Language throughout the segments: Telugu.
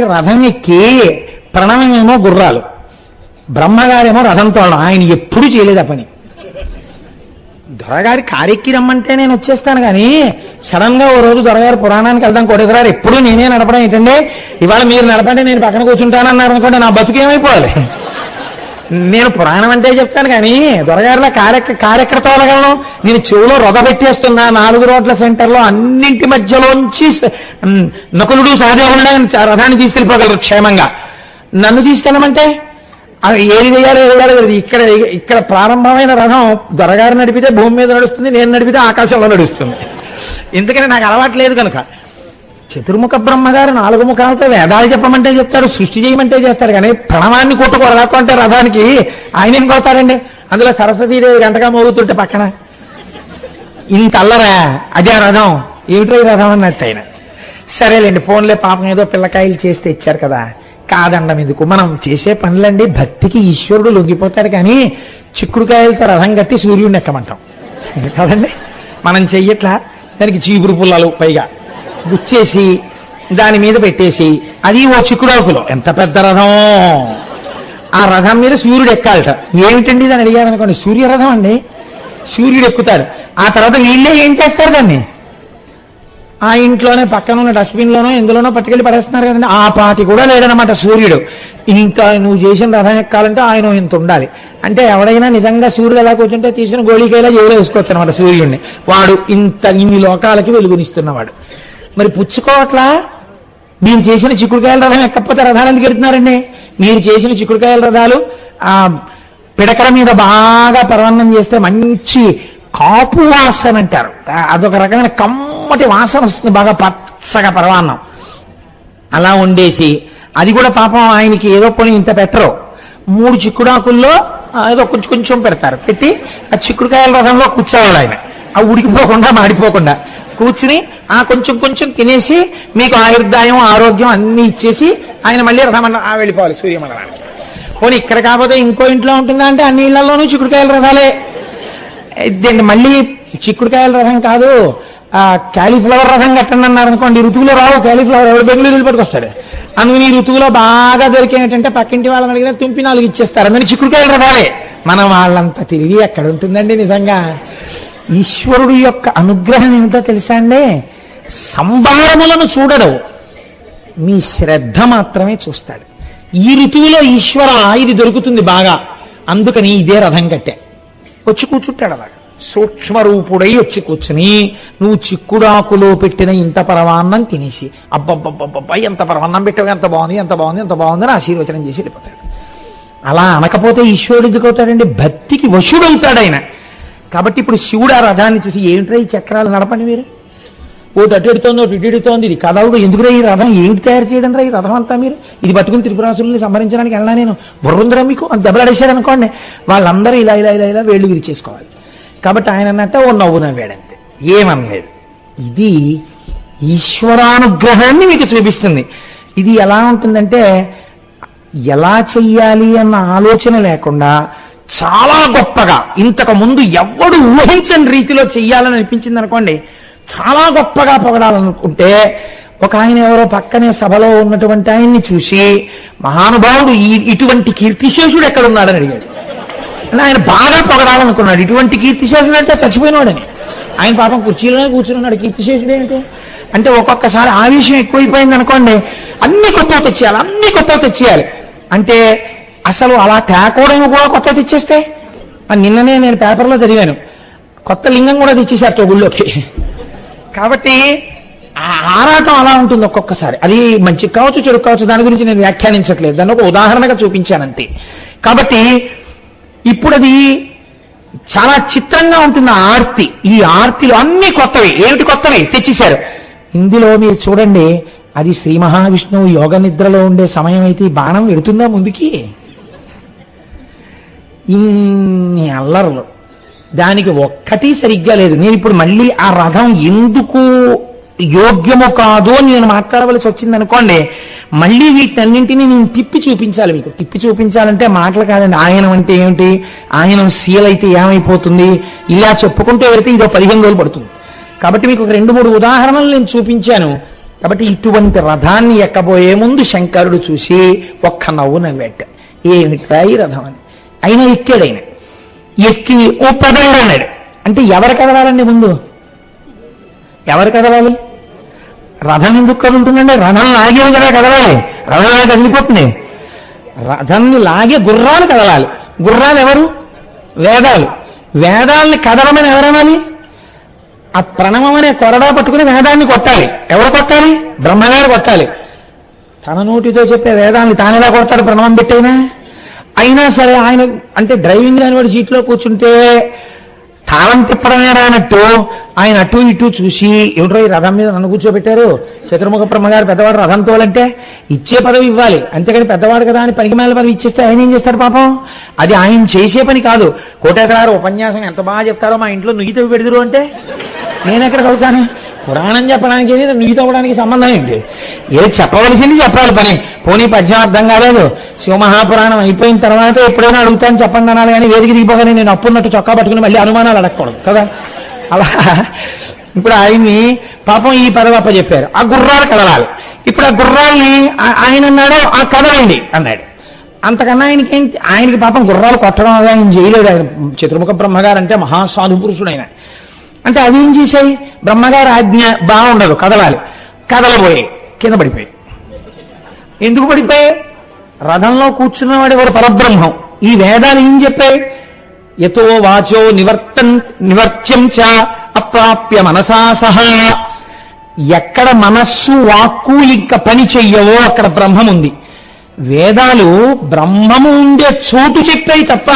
దొరగారికి రథం ఎక్కి ప్రణవమేమో గుర్రాలు, బ్రహ్మగారేమో రథంతో, ఆయన ఎప్పుడు చేయలేదు ఆ పని. దొరగారి కారెక్కి రమ్మంటే నేను వచ్చేస్తాను, కానీ సడన్ గా ఓ రోజు దొరగారు పురాణానికి వెళ్దాం కోటేశ్వరారు ఎప్పుడు నేనే నడపడం ఏంటంటే, ఇవాళ మీరు నడపండి నేను పక్కన కూర్చుంటానన్నారు అనుకోండి, నా బతుకేమైపోవాలి. నేను పురాణం అంటే చెప్తాను, కానీ దొరగారిలో కారెక్కడ తోలగలను? నేను చెవులో రొద పెట్టేస్తున్నా 4 రోడ్ల సెంటర్లో, అన్నింటి మధ్యలోంచి నకులుడు సహదేవుడు రథాన్ని తీసుకెళ్ళిపోగలరు క్షేమంగా. నన్ను తీసుకెళ్ళమంటే ఏది వేయాలో ఇక్కడ ప్రారంభమైన రథం దొరగారు నడిపితే భూమి మీద నడుస్తుంది, నేను నడిపితే ఆకాశంలో నడుస్తుంది. ఎందుకని నాకు అలవాటు లేదు కనుక. చతుర్ముఖ బ్రహ్మగారు 4 ముఖాలతో వేదాలు చెప్పమంటే చెప్తారు, సృష్టి చేయమంటే చేస్తారు, కానీ ప్రణవాన్ని కొట్టుకోరదాకు అంటే రథానికి ఆయన ఏం కొడతారండి? అందులో సరస్వతీదేవి గంటగా మోగుతుంటే పక్కన ఇంత అల్లరా, అదే రథం, ఏమిటో ఈ రథం అన్నట్టు ఆయన. సరేలేండి, ఫోన్లే పాపం ఏదో పిల్లకాయలు చేస్తే ఇచ్చారు కదా, కాదండం ఎందుకు, మనం చేసే పనులండి భక్తికి ఈశ్వరుడు లొంగిపోతాడు, కానీ చిక్కుడుకాయలతో రథం కట్టి సూర్యుడిని ఎక్కమంటాం కదండి. మనం చెయ్యట్లా, దానికి చీపురు పుల్లలు పైగా గుచ్చేసి దాని మీద పెట్టేసి, అది ఓ చిక్కుడాకులో ఎంత పెద్ద రథం, ఆ రథం మీద సూర్యుడు ఎక్కాలట. ఏమిటండి దాన్ని అడిగారనుకోండి, సూర్యరథం అండి, సూర్యుడు ఎక్కుతాడు. ఆ తర్వాత వీళ్ళే ఏం చేస్తారు దాన్ని, ఆ ఇంట్లోనే పక్కన ఉన్న డస్ట్బిన్లోనో ఎందులోనో పట్టుకెళ్ళి పడేస్తున్నారు కదండి. ఆ పాటి కూడా లేదనమాట సూర్యుడు. ఇంకా నువ్వు చేసిన రథం ఎక్కాలంటే ఆయన ఇంత ఉండాలి. అంటే ఎవడైనా నిజంగా సూర్యుడు ఎలా కూర్చుంటే తీసుకుని గోళీకాయలా జైలు వేసుకోవచ్చు అనమాట సూర్యుడిని. వాడు ఇన్ని లోకాలకి వెలుగునిస్తున్నవాడు. మరి పుచ్చుకోవట్లా, మీరు చేసిన చిక్కుడుకాయల రథం ఎక్కకపోతే రథాలు ఎందుకు ఎడుతున్నారండి? మీరు చేసిన చిక్కుడుకాయల రథాలు ఆ పిడకల మీద బాగా పరవన్నం చేస్తే మంచి కాపు వాసన అంటారు, అదొక రకమైన కమ్మటి వాసన వస్తుంది, బాగా పచ్చగా పరవాన్నం అలా వండేసి, అది కూడా పాపం ఆయనకి ఏదో పని ఇంత పెట్టరు, 3 చిక్కుడాకుల్లో ఏదో కొంచెం పెడతారు, పెట్టి ఆ చిక్కుడుకాయల రథంలో కూర్చోవాలి ఆయన, ఆ ఉడికిపోకుండా మాడిపోకుండా కూర్చుని ఆ కొంచెం తినేసి మీకు ఆయుర్దాయం ఆరోగ్యం అన్నీ ఇచ్చేసి ఆయన మళ్ళీ రథం వెళ్ళిపోవాలి సూర్యమండలానికి. పోనీ ఇక్కడ కాకపోతే ఇంకో ఇంట్లో ఉంటుందా అంటే అన్ని ఇళ్లలోనూ చిక్కుడుకాయల రథాలే. మళ్ళీ చిక్కుడుకాయల రథం కాదు, క్యాలీఫ్లవర్ రథం కట్టండి అన్నారు అనుకోండి, ఋతువులో రావు క్యాలీఫ్లవర్, ఎవరు బెంగళూరు పట్టుకొస్తాడు. అందుకని ఈ ఋతువులో బాగా దొరికేటంటే పక్కింటి వాళ్ళని అడిగినా తుంపి 4 ఇచ్చేస్తారు. అందుకని చిక్కుడుకాయల రథాలే. మనం వాళ్ళంతా తిరిగి ఎక్కడ ఉంటుందండి నిజంగా. ఈశ్వరుడు యొక్క అనుగ్రహం ఏమిటో తెలుసా అండి, సంభారములను చూడడు, మీ శ్రద్ధ మాత్రమే చూస్తాడు. ఈ ఋతువులో ఈశ్వర ఇది దొరుకుతుంది బాగా, అందుకని ఇదే రథం కట్టే వచ్చి కూర్చుంటాడు. అలాగా సూక్ష్మరూపుడై వచ్చి కూర్చుని నువ్వు చిక్కుడాకులో పెట్టిన ఇంత పరమాన్నం తినేసి అబ్బబ్బబ్బబ్బా ఎంత పరమాన్నం పెట్టావు, ఎంత బాగుంది ఎంత బాగుంది ఎంత బాగుందని ఆశీర్వచనం చేసి వెళ్ళిపోతాడు. అలా అనకపోతే ఈశ్వరుడు ఎందుకవుతాడండి? భక్తికి వశుడవుతాడు ఆయన. కాబట్టి ఇప్పుడు శివుడు ఆ రథాన్ని చూసి ఏమిట్రా ఈ చక్రాలు నడపండి మీరు, ఓటు అటు ఎడుతోంది ఒకటి ఇటు ఎడుతోంది, ఇది కదలదు, ఎందుకురా ఈ రథం ఏమిటి తయారు చేయడం రా ఈ రథం అంతా, మీరు ఇది పట్టుకుని త్రిపురాసుల్ని సంహరించడానికి వెళ్ళినా నేను బుర్రుందిరా మీకు అని దెబ్బలాడేశాడు అనుకోండి, వాళ్ళందరూ ఇలా ఇలా ఇలా ఇలా వేళ్ళు విరిచేసుకోవాలి. కాబట్టి ఆయన అన్నట్టు ఓ నవ్వు నవ్వాడంతే, ఏమనలేదు. ఇది ఈశ్వరానుగ్రహాన్ని మీకు చూపిస్తుంది. ఇది ఎలా ఉంటుందంటే ఎలా చెయ్యాలి అన్న ఆలోచన లేకుండా చాలా గొప్పగా ఇంతకు ముందు ఎవ్వడు ఊహించని రీతిలో చెయ్యాలని అనిపించింది అనుకోండి, చాలా గొప్పగా పొగడాలనుకుంటే ఒక ఆయన ఎవరో పక్కనే సభలో ఉన్నటువంటి ఆయన్ని చూసి మహానుభావుడు ఇటువంటి కీర్తిశేషుడు ఎక్కడున్నాడని అడిగాడు. ఆయన బాగా పొగడాలనుకున్నాడు, ఇటువంటి కీర్తిశేషుడు అంటే చచ్చిపోయినాడని. ఆయన పాపం కుర్చీలోనే కూర్చున్నాడు, కీర్తిశేషుడు ఏంటి అంటే ఒక్కొక్కసారి ఆవేశం ఎక్కువైపోయింది అనుకోండి, అన్ని కొత్త తెచ్చేయాలి అంటే అసలు అలా తేకోవడం కూడా కొత్త తెచ్చేస్తే, నిన్ననే నేను పేపర్లో చదివాను, కొత్త లింగం కూడా తెచ్చేశారు గుళ్ళోకి. కాబట్టి ఆ ఆరాటం అలా ఉంటుంది ఒక్కొక్కసారి. అది మంచి కావచ్చు చెడు కావచ్చు, దాని గురించి నేను వ్యాఖ్యానించట్లేదు, దాన్ని ఒక ఉదాహరణగా చూపించానంతే. కాబట్టి ఇప్పుడు అది చాలా చిత్రంగా ఉంటుంది ఆర్తి. ఈ ఆర్తిలో అన్ని కొత్తవి, ఏమిటి కొత్తవి తెచ్చేశారు. ఇందులో మీరు చూడండి, అది శ్రీ మహావిష్ణువు యోగ నిద్రలో ఉండే సమయం అయితే ఈ బాణం వెడుతుందా ముందుకి, ఇన్ని అల్లర్లు, దానికి ఒక్కటి సరిగ్గా లేదు. నేను ఇప్పుడు మళ్ళీ ఆ రథం ఎందుకు యోగ్యము కాదు అని నేను మాట్లాడవలసి వచ్చింది అనుకోండి, మళ్ళీ వీటన్నింటినీ నేను తిప్పి చూపించాలి మీకు. తిప్పి చూపించాలంటే మాటలు కాదండి, ఆయనం అంటే ఏమిటి, ఆయనం సీల్ అయితే ఏమైపోతుంది, ఇలా చెప్పుకుంటూ వెళితే ఇదో 15 రోజులు పడుతుంది. కాబట్టి మీకు ఒక 2-3 ఉదాహరణలు నేను చూపించాను. కాబట్టి ఇటువంటి రథాన్ని ఎక్కబోయే ముందు శంకరుడు చూసి ఒక్క నవ్వు నవ్వేట. ఏమిట్రా ఈ రథం అని. అయినా ఎక్కాడు. ఆయన ఎక్కి ఓ పదండి అన్నాడు. అంటే ఎవరు కదలాలండి ముందు? ఎవరు కదలాలి? రథం ఎందుకు కదులుతుందండి? రథం లాగే కదా కదలాలి. రథం లాగా కదిలిపోతుంది. రథాన్ని లాగే గుర్రాలు కదలాలి. గుర్రాలు ఎవరు? వేదాలు. వేదాల్ని కదలమని ఎవరనాలి? ఆ ప్రణవం అనే కొరడా పట్టుకుని వేదాన్ని కొట్టాలి. ఎవరు కొట్టాలి? బ్రహ్మగారు కొట్టాలి. తన నోటితో చెప్పే వేదాన్ని తానెలా కొడతాడు ప్రణవం పెట్టైనా? అయినా సరే ఆయన అంటే డ్రైవింగ్ లేని వాడి సీట్లో కూర్చుంటే తాళం తిప్పడమే రానట్టు ఆయన అటు ఇటు చూసి ఏమిటో ఈ రథం మీద నన్ను కూర్చోబెట్టారు, చతుర్ముఖ బ్రహ్మగారు పెద్దవాడు రథం తోలంటే ఇచ్చే పదవి ఇవ్వాలి, అంతేకాని పెద్దవాడు కదా అని పనికి మేల పదవి ఇచ్చేస్తే ఆయన ఏం చేస్తారు పాపం? అది ఆయన చేసే పని కాదు. కోటేకరారు ఉపన్యాసం ఎంత బాగా చెప్తారో, మా ఇంట్లో నుయ్యి తవ్వి పెడదురు అంటే నేను ఎక్కడ కలుగుతాను? పురాణం చెప్పడానికి నుయ్యి తవ్వడానికి సంబంధం ఏంటి? ఏది చెప్పవలసింది చెప్పాలి పని. పోనీ పద్యం అర్థం కాలేదు, శివమహాపురాణం అయిపోయిన తర్వాత ఎప్పుడైనా అడుగుతాను చెప్పండి అనాలి, కానీ వేదిక దిగిపోగానే నేను అప్పున్నట్టు చొక్కా పట్టుకుని మళ్ళీ అనుమానాలు అడగకూడదు కదా. అలా ఇప్పుడు ఆయన్ని పాపం ఈ పదవి అప్పచెప్పారు. ఆ గుర్రాలు కదలాలి. ఇప్పుడు ఆ గుర్రాల్ని ఆయన అన్నాడు ఆ కదలండి అన్నాడు. అంతకన్నా ఆయనకి పాపం గుర్రాలు కొట్టడం అది ఆయన చేయలేడు. ఆయన చతుర్ముఖ బ్రహ్మగారు అంటే మహాసాధు పురుషుడు ఆయన. అంటే అవి ఏం చేశాయి? బ్రహ్మగారు ఆజ్ఞ బాగుండదు, కదలాలి. కదలబోయాయి, కింద పడిపోయాయి. ఎందుకు పడిపోయాయి? రథంలో కూర్చున్నవాడు ఎవరు? పరబ్రహ్మం. ఈ వేదాలు ఏం చెప్పాయి? యతో వాచో నివర్త్యం చ అప్రాప్య మనసా సహా. ఎక్కడ మనస్సు వాక్కు ఇంకా పని చెయ్యవో అక్కడ బ్రహ్మం ఉంది. వేదాలు బ్రహ్మము ఉండే చోటు చెప్పాయి తప్ప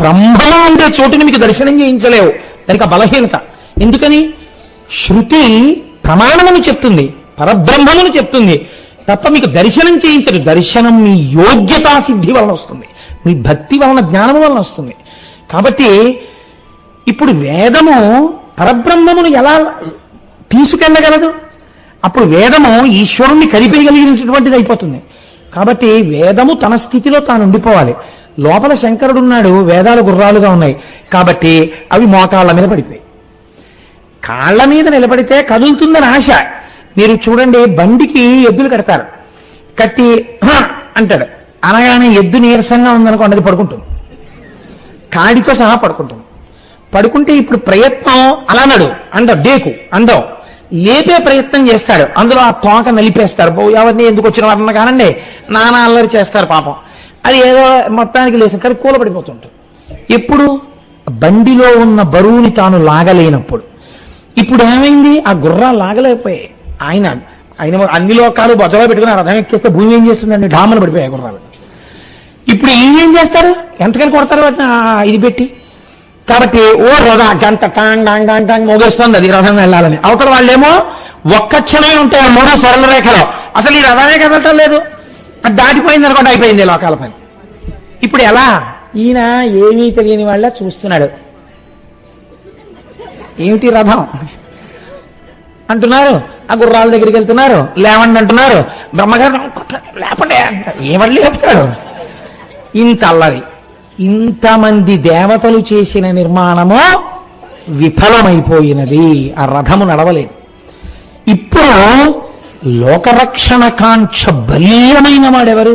బ్రహ్మము ఉండే చోటుని మీకు దర్శనం చేయించలేవు. దానికి ఆ బలహీనత. ఎందుకని? శృతి ప్రమాణమును చెప్తుంది, పరబ్రహ్మమును చెప్తుంది తప్ప మీకు దర్శనం చేయించదు. దర్శనం మీ యోగ్యతా సిద్ధి వలన వస్తుంది, మీ భక్తి వలన, జ్ఞానము వలన వస్తుంది. కాబట్టి ఇప్పుడు వేదము పరబ్రహ్మమును ఎలా తీసుకెళ్ళగలదు? అప్పుడు వేదము ఈశ్వరుణ్ణి కలిపేయగలిగినటువంటిది అయిపోతుంది. కాబట్టి వేదము తన స్థితిలో తాను ఉండిపోవాలి. లోపల శంకరుడున్నాడు, వేదాలు గుర్రాలుగా ఉన్నాయి కాబట్టి అవి మోకాళ్ళ మీద పడిపోయి. కాళ్ళ మీద నిలబడితే కదులుతుందని ఆశ. మీరు చూడండి, బండికి ఎద్దులు కడతారు, కట్టి అంటాడు అనగానే ఎద్దు నీరసంగా ఉందనుకోండి, అది పడుకుంటుంది, కాడితో సహా పడుకుంటుంది. పడుకుంటే ఇప్పుడు ప్రయత్నం అలా నడు అండవు, డేకు అండవు, లేపే ప్రయత్నం చేస్తాడు. అందులో ఆ తోక నలిపేస్తారు. ఎవరిని ఎందుకు వచ్చిన వారన్నా కానండి నానా అల్లరి చేస్తారు పాపం. అది ఏదో మొత్తానికి లేసి కానీ కూలబడిపోతుంటాడు. ఎప్పుడు? బండిలో ఉన్న బరువుని తాను లాగలేనప్పుడు. ఇప్పుడు ఏమైంది? ఆ గుర్రాలు లాగలేకపోయాయి. ఆయన అన్ని లోకాలు బొజ్జలో పెట్టుకుని రథం ఎక్కిస్తే భూమి ఏం చేస్తుందండి? డామలు పడిపోయాయి గుర్రాలు. ఇప్పుడు ఏం చేస్తారు? ఎంతకని కొడతారు ఇది పెట్టి. కాబట్టి ఓ రథ గంట టాంగ్ డాంగ్ డాంగ్ టాంగ్ మోగేస్తుంది అది రథం వెళ్ళాలని. అవతల వాళ్ళేమో ఒక్క క్షణమే ఉంటాయి ఆ మూడో సరళ రేఖలో. అసలు ఈ రథమే కదలటం లేదు. అది దాటిపోయింది అనుకోండి, అయిపోయింది లోకాల పని. ఇప్పుడు ఎలా? ఈయన ఏమీ తెలియని వాళ్ళ చూస్తున్నాడు. ఏమిటి రథం అంటున్నారు, ఆ గుర్రాల దగ్గరికి వెళ్తున్నారు, లేవండి అంటున్నారు. బ్రహ్మగారు లేపండి అంటారు. ఏమని లేపుతాడు? ఇంత అల్లరి. ఇంతమంది దేవతలు చేసిన నిర్మాణము విఫలమైపోయినది. ఆ రథము నడవలేదు. ఇప్పుడు లోకరక్షణ కాంక్ష బలీయమైన వాడెవరు?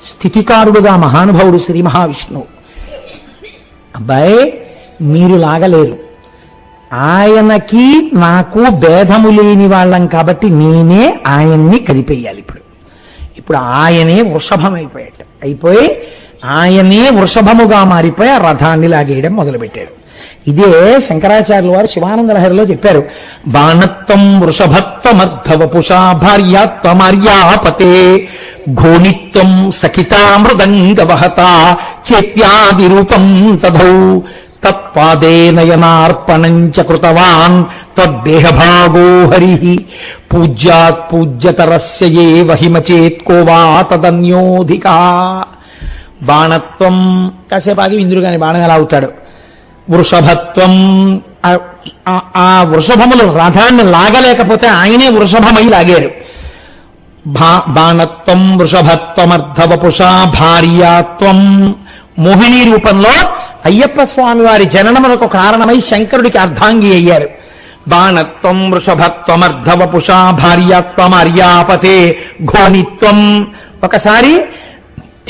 స్థితికారుడుగా మహానుభావుడు శ్రీ మహావిష్ణువు. అబ్బాయి మీరు లాగలేరు, ఆయనకి నాకు భేదము లేని వాళ్ళం కాబట్టి నేనే ఆయన్ని కలిపేయాలి. ఇప్పుడు ఆయనే వృషభం అయిపోయి ఆయనే వృషభముగా మారిపోయి ఆ రథాన్ని లాగేయడం మొదలుపెట్టాడు. ఇదే శంకరాచార్యుల వారు శివానంద లహరిలో చెప్పారు. బాణత్వం వృషభత్వమర్ధవపుషా భార్యాత్వమార్యాపతే ఘోణిత్వం సఖితామృదంగవహత చేత్యాది రూపం తథౌ తత్పాదే నయనార్పణం చ కృతవాన్ తద్దేహభాగో హరి పూజ్యాత్ పూజ్యతరస్య ఏ వహిమచేత్కో వా తదన్యోధికా. బాణత్వం కాసేపు ఆగి ఇంద్రుడు కానీ బాణం ఎలా అవుతాడు. వృషభత్వం ఆ వృషభములు రథాన్ని లాగలేకపోతే ఆయనే వృషభమై లాగారు. బాణత్వం వృషభత్వమర్ధవపుషా భార్యాత్వం మోహిని రూపంలో అయ్యప్ప స్వామి వారి జననములకు కారణమై శంకరుడికి అర్ధాంగి అయ్యారు. బాణత్వం వృషభత్వమర్ధవపుషా భార్యాత్వమార్యాపతే ఘోనిత్వం. ఒకసారి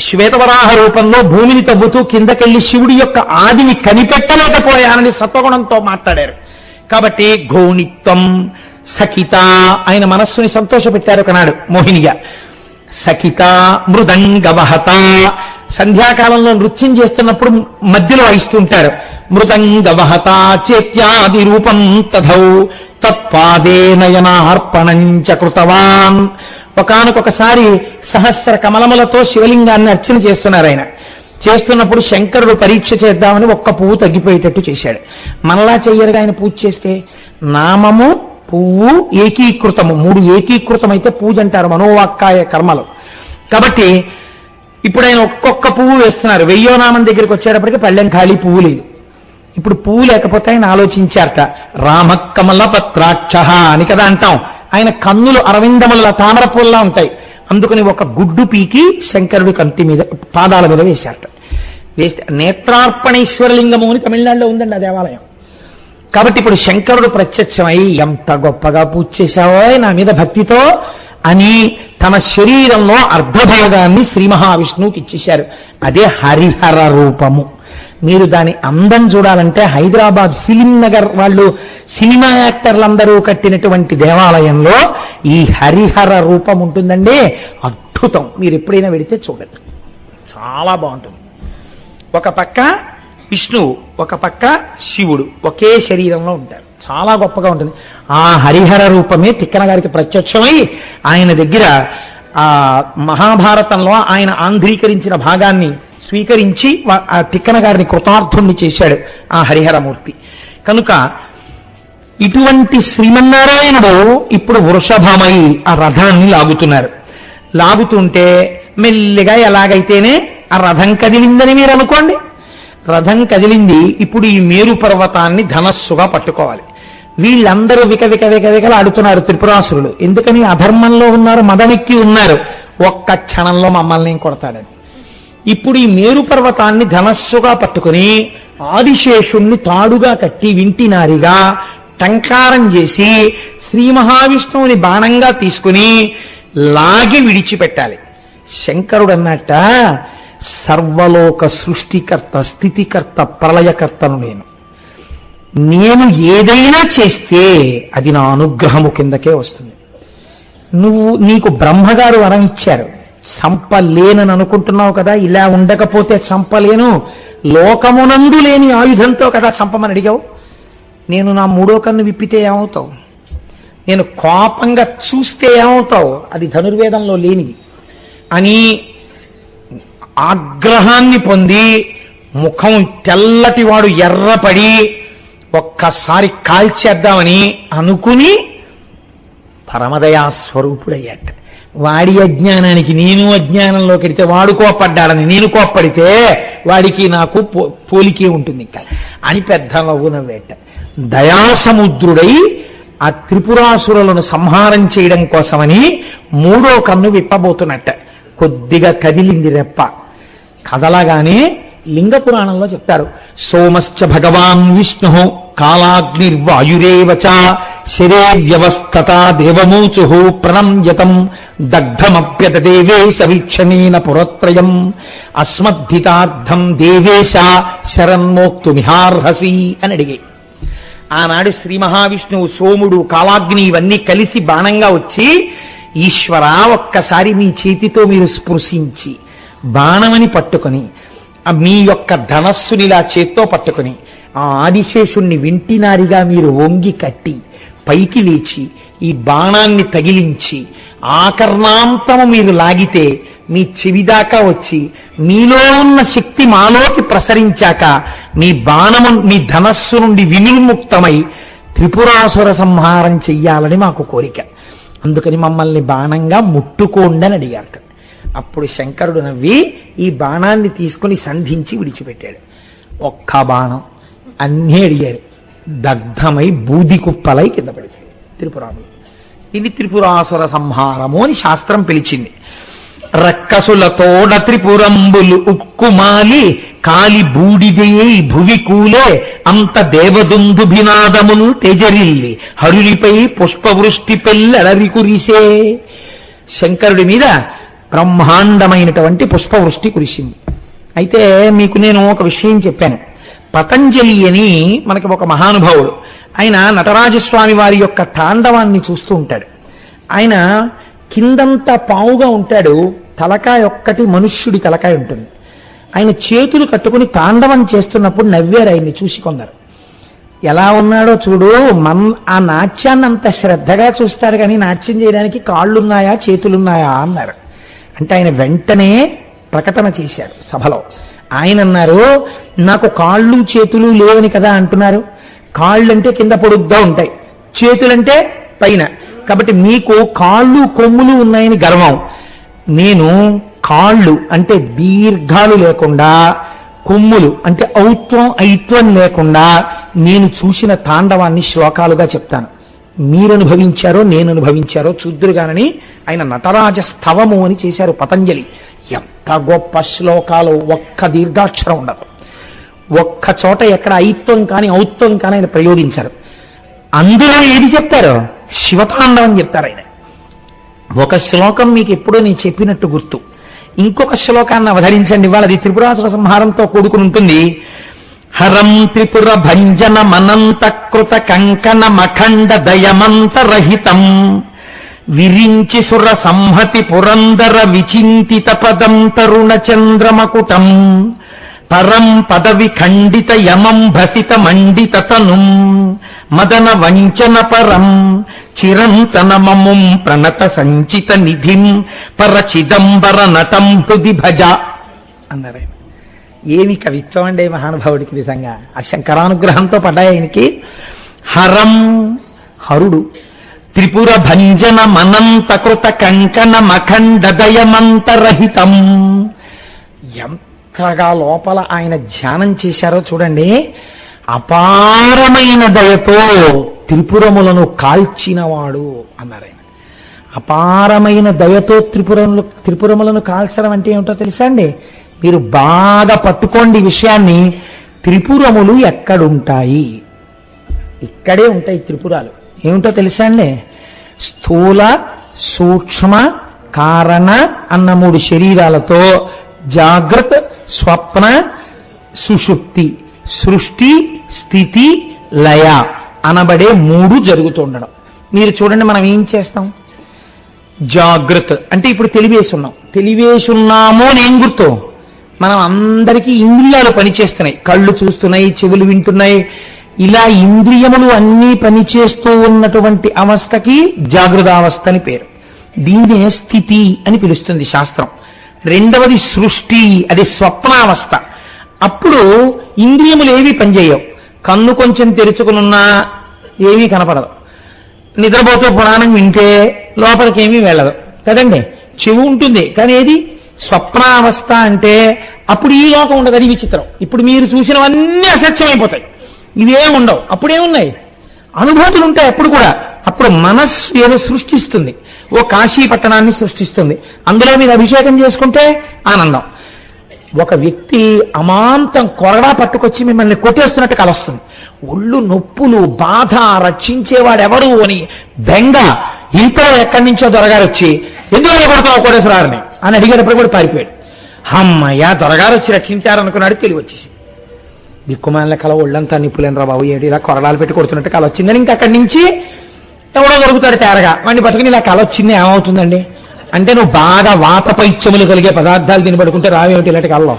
శ్వేతవరాహ రూపంలో భూమిని తవ్వుతూ కిందకెళ్లి శివుడి యొక్క ఆదిని కనిపెట్టలేకపోయానని సత్వగుణంతో మాట్లాడారు. కాబట్టి ఘోనిత్వం. సఖిత, ఆయన మనస్సుని సంతోషపెట్టారు ఒకనాడు మోహినిగా. సఖిత మృదంగవహత, సంధ్యాకాలంలో నృత్యం చేస్తున్నప్పుడు మధ్యలో వాయిస్తుంటారు. మృదంగవహత చేత్యాది రూపం తథౌ తత్పాదే నయనార్పణంచ కృతవాన్. ఒకానొకసారి సహస్ర కమలములతో శివలింగాన్ని అర్చన చేస్తున్నారు. ఆయన చేస్తున్నప్పుడు శంకరుడు పరీక్ష చేద్దామని ఒక్క పువ్వు తగ్గిపోయేటట్టు చేశాడు. మనలా చెయ్యరుగా ఆయన పూజ చేస్తే. నామము పువ్వు ఏకీకృతము, 3 ఏకీకృతమైతే పూజ అంటారు మనోవాక్కాయ కర్మలు. కాబట్టి ఇప్పుడు ఆయన ఒక్కొక్క పువ్వు వేస్తున్నారు. 1000వ నామం దగ్గరికి వచ్చేటప్పటికి పళ్ళెం ఖాళీ పువ్వు లేదు. ఇప్పుడు పువ్వు లేకపోతే ఆయన ఆలోచించారట. రామ కమల పత్రాక్ష అని కదా అంటాం. ఆయన కన్నులు అరవిందముల తామర పూల్లా ఉంటాయి. అందుకని ఒక గుడ్డు పీకి శంకరుడి కంటి మీద పాదాల మీద వేశారట. వేస్తే నేత్రార్పణేశ్వరలింగము అని తమిళనాడులో ఉందండి ఆ దేవాలయం. కాబట్టి ఇప్పుడు శంకరుడు ప్రత్యక్షమై ఎంత గొప్పగా పూజ చేశావో నా మీద భక్తితో అని తమ శరీరంలో అర్ధభాగాన్ని శ్రీ మహావిష్ణువుకి ఇచ్చేశారు. అదే హరిహర రూపము. మీరు దాని అందం చూడాలంటే హైదరాబాద్ ఫిలిం నగర్ వాళ్ళు సినిమా యాక్టర్లందరూ కట్టినటువంటి దేవాలయంలో ఈ హరిహర రూపం ఉంటుందండి. అద్భుతం. మీరు ఎప్పుడైనా వెడితే చూడండి, చాలా బాగుంటుంది. ఒక పక్క విష్ణువు, ఒక పక్క శివుడు ఒకే శరీరంలో ఉంటారు. చాలా గొప్పగా ఉంటుంది. ఆ హరిహర రూపమే తిక్కన గారికి ప్రత్యక్షమై ఆయన దగ్గర ఆ మహాభారతంలో ఆయన ఆంధ్రీకరించిన భాగాన్ని స్వీకరించి ఆ తిక్కన గారిని కృతార్థుణ్ణి చేశాడు ఆ హరిహరమూర్తి. కనుక ఇటువంటి శ్రీమన్నారాయణుడు ఇప్పుడు వృషభమై ఆ రథాన్ని లాగుతున్నారు. లాగుతుంటే మెల్లిగా ఎలాగైతేనే ఆ రథం కదిలిందని మీరు అనుకోండి. రథం కదిలింది. ఇప్పుడు ఈ మేరు పర్వతాన్ని ధనస్సుగా పట్టుకోవాలి. వీళ్ళందరూ వికలాడుతున్నారు త్రిపురాసురులు. ఎందుకని? అధర్మంలో ఉన్నారు, మదమెక్కి ఉన్నారు. ఒక్క క్షణంలో మమ్మల్ని కొడతాడని. ఇప్పుడు ఈ మేరు పర్వతాన్ని ధనస్సుగా పట్టుకుని ఆదిశేషుణ్ణి తాడుగా కట్టి వింటినారిగా టంకారం చేసి శ్రీ మహావిష్ణువుని బాణంగా తీసుకుని లాగి విడిచిపెట్టాలి. శంకరుడు అన్నట్ట, సర్వలోక సృష్టికర్త, స్థితికర్త, ప్రళయకర్తను నేను ఏదైనా చేస్తే అది నా అనుగ్రహము కిందకే వస్తుంది. నీకు బ్రహ్మగారు వరం ఇచ్చారు, సంపలేనని అనుకుంటున్నావు కదా, ఇలా ఉండకపోతే సంపలేను, లోకమునందు లేని ఆయుధంతో కదా చంపమని అడిగావు. నేను నా 3వ కన్ను విప్పితే ఏమవుతావు? నేను కోపంగా చూస్తే ఏమవుతావు? అది ధనుర్వేదంలో లేనిది అని ఆగ్రహాన్ని పొంది ముఖం తెల్లటివాడు ఎర్రపడి ఒక్కసారి కాల్చేద్దామని అనుకుని పరమదయా స్వరూపుడయ్యాట. వాడి అజ్ఞానానికి నేను అజ్ఞానంలో కెడితే వాడు కోప్పడ్డాడని నేను కోప్పడితే వాడికి నాకు పోలికే ఉంటుంది ఇంకా అని పెద్ద నవ్వు నవ్వేట. దయాసముద్రుడై ఆ త్రిపురాసురులను సంహారం చేయడం కోసమని 3వ కన్ను విప్పబోతున్నట్ట. కొద్దిగా కదిలింది రెప్ప. కదలగానే లింగ పురాణంలో చెప్తారు, సోమశ్చ భగవాన్ విష్ణు కాలాగ్నిర్వాయురేవచ శరే వ్యవస్థత దేవమూచు ప్రణమ్యతం దగ్ధమప్యదేవేశ వీక్షణేన పురత్రయం అస్మద్ధితార్థం దేవేశ శరన్మోక్తుమిహార్హసి అని అడిగే. ఆనాడు శ్రీ మహావిష్ణువు, సోముడు, కాలాగ్ని ఇవన్నీ కలిసి బాణంగా వచ్చి, ఈశ్వర ఒక్కసారి మీ చేతితో మీరు స్పృశించి బాణమని పట్టుకొని మీ యొక్క ధనస్సునిలా చేత్తో పట్టుకుని ఆ ఆదిశేషుణ్ణి వింటినారిగా మీరు వంగి కట్టి పైకి లేచి ఈ బాణాన్ని తగిలించి ఆకర్ణాంతము మీరు లాగితే మీ చెవిదాకా వచ్చి మీలో ఉన్న శక్తి మాలోకి ప్రసరించాక మీ బాణము మీ ధనస్సు నుండి వినిర్ముక్తమై త్రిపురాసుర సంహారం చెయ్యాలని మాకు కోరిక. అందుకని మమ్మల్ని బాణంగా ముట్టుకోండి అని అడిగారు. అప్పుడు శంకరుడు నవ్వి ఈ బాణాన్ని తీసుకుని సంధించి విడిచిపెట్టాడు. ఒక్క బాణం అన్నీ అడిగారు. దగ్ధమై బూది కుప్పలై కింద పడిపోయింది త్రిపురాములు. ఇది త్రిపురాసుర సంహారము అని శాస్త్రం పిలిచింది. రక్కసులతోడ త్రిపురంబులు ఉక్కుమాలి కాలి బూడిదయే భువి కూలే అంత దేవదుందుభినాదములు తెజరిల్లి హరులిపై పుష్పవృష్టి పెల్లడరి కురిసే. శంకరుడి మీద బ్రహ్మాండమైనటువంటి పుష్పవృష్టి కురిసింది. అయితే మీకు నేను ఒక విషయం చెప్పాను. పతంజలి అని మనకి ఒక మహానుభావుడు, ఆయన నటరాజస్వామి వారి యొక్క తాండవాన్ని చూస్తూ ఉంటాడు. ఆయన కిందంతా పావుగా ఉంటాడు, తలకాయ ఒక్కటి మనుష్యుడి తలకాయ ఉంటుంది. ఆయన చేతులు కట్టుకుని తాండవం చేస్తున్నప్పుడు నవ్వారు ఆయన్ని చూసి కొందరు. ఎలా ఉన్నాడో చూడు, ఆ నాట్యాన్ని అంత శ్రద్ధగా చూస్తాడు కానీ నాట్యం చేయడానికి కాళ్ళున్నాయా చేతులున్నాయా అన్నారు. అంటే ఆయన వెంటనే ప్రకటన చేశారు సభలో. ఆయన అన్నారు, నాకు కాళ్ళు చేతులు లేవని కదా అంటున్నారు. కాళ్ళంటే కింద పొడుగ్గా ఉంటాయి, చేతులంటే పైన, కాబట్టి మీకు కాళ్ళు కొమ్ములు ఉన్నాయని గర్వం. నేను కాళ్ళు అంటే దీర్ఘాలు లేకుండా, కొమ్ములు అంటే ఐత్వం లేకుండా నేను చూసిన తాండవాన్ని శ్లోకాలుగా చెప్తాను. మీరు అనుభవించారో నేను అనుభవించారో చూద్దురుగానని ఆయన నటరాజ స్థవము అని చేశారు పతంజలి. ఎంత గొప్ప శ్లోకాలు, ఒక్క దీర్ఘాక్షరం ఉండదు, ఒక్క చోట ఎక్కడ ఐత్వం కానీ ఔత్వం కానీ ఆయన ప్రయోగించారు. అందులో ఏది చెప్తారో శివతాండవం చెప్తారు ఆయన. ఒక శ్లోకం మీకు ఎప్పుడో నేను చెప్పినట్టు గుర్తు, ఇంకొక శ్లోకాన్ని అవధరించండి. ఇవాళ అది త్రిపురాసుర సంహారంతో కూడుకుని ఉంటుంది. హరం త్రిపుర భంజన మనంత కృత కంకణ మఖండ దయమంతరహితం విరించి సుర సంహతి పురందర విచింతిత పదం తరుణ చంద్రమకుటం పరం పదవి ఖండిత యమం భసిత మండిత తనుం మదన వంచన పరం చిరంతన మముం ప్రణత సంచిత నిధిం పరచిదంబర నటం హృది భజ అన్నారు. ఏమి కవిత్వం అండి మహానుభావుడికి, నిజంగా ఆ శంకరానుగ్రహంతో పడ్డాయి ఆయనకి. హరం హరుడు, త్రిపుర భంజన మనంత కృత కంకణ మఖండ దయమంతరహితం. ఎంతగా లోపల ఆయన ధ్యానం చేశారో చూడండి. అపారమైన దయతో త్రిపురములను కాల్చినవాడు అన్నారు ఆయన. అపారమైన దయతో త్రిపురములను కాల్చడం అంటే ఏమిటో తెలుసా అండి? మీరు బాగా పట్టుకోండి విషయాన్ని. త్రిపురములు ఎక్కడుంటాయి? ఇక్కడే ఉంటాయి త్రిపురాలు. ఏమిటో తెలుసా అండి? స్థూల, సూక్ష్మ, కారణ అన్న 3 శరీరాలతో జాగ్రత్త, స్వప్న, సుషుప్తి, సృష్టి, స్థితి, లయ అనబడే 3 జరుగుతుండడం. మీరు చూడండి, మనం ఏం చేస్తాం? జాగ్రత్త అంటే ఇప్పుడు తెలివేసున్నామో నేను గుర్తు. మనం అందరికీ ఇంద్రియాలు పనిచేస్తున్నాయి, కళ్ళు చూస్తున్నాయి, చెవులు వింటున్నాయి. ఇలా ఇంద్రియములు అన్నీ పనిచేస్తూ ఉన్నటువంటి అవస్థకి జాగృతావస్థ అని పేరు. దీన్నే స్థితి అని పిలుస్తుంది శాస్త్రం. రెండవది సృష్టి, అది స్వప్నావస్థ. అప్పుడు ఇంద్రియములు ఏవి పనిచేయవు. కన్ను కొంచెం తెరుచుకునున్నా ఏమీ కనపడదు. నిద్రపోతూ పురాణం వింటే లోపలికి ఏమీ వెళ్ళదు కదండి. చెవి ఉంటుంది కానీ ఏది స్వప్నావస్థ అంటే అప్పుడు ఈ లోకం ఉండదు. అది విచిత్రం. ఇప్పుడు మీరు చూసినవన్నీ అసత్యమైపోతాయి, ఇవే ఉండవు. అప్పుడేమున్నాయి? అనుభూతులు ఉంటాయి అప్పుడు కూడా. అప్పుడు మనస్సు ఏదో సృష్టిస్తుంది, ఓ కాశీ పట్టణాన్ని సృష్టిస్తుంది. అందులో మీరు అభిషేకం చేసుకుంటే ఆనందం. ఒక వ్యక్తి అమాంతం కొరడా పట్టుకొచ్చి మిమ్మల్ని కొట్టేస్తున్నట్టు కలొస్తుంది. ఒళ్ళు నొప్పులు, బాధ, రక్షించేవాడెవరు అని బెంగ. ఇంట్లో ఎక్కడి నుంచో దొరగారు వచ్చి ఎందుకు కొడతావు కోటేశ్వరారిని అని అడిగేటప్పుడు కూడా పారిపోయాడు. అమ్మయ్య, దొరగారు వచ్చి రక్షించారనుకున్నాడు. తెలివి వచ్చేసి దిక్కుమాల కల ఒళ్ళంతా నిప్పులేనరా బాబు, ఏడు ఇలా కొరడాలు పెట్టి కొడుతున్నట్టు కల వచ్చిందని ఇంకా అక్కడి నుంచి ఎవడో దొరుకుతాడు తేరగా. వాడిని బతుకుని ఇలా కల వచ్చింది ఏమవుతుందండి అంటే, నువ్వు బాగా వాత పైత్యములు కలిగే పదార్థాలు తినబడుకుంటే రావేమిటి ఇలాంటి కల్లో,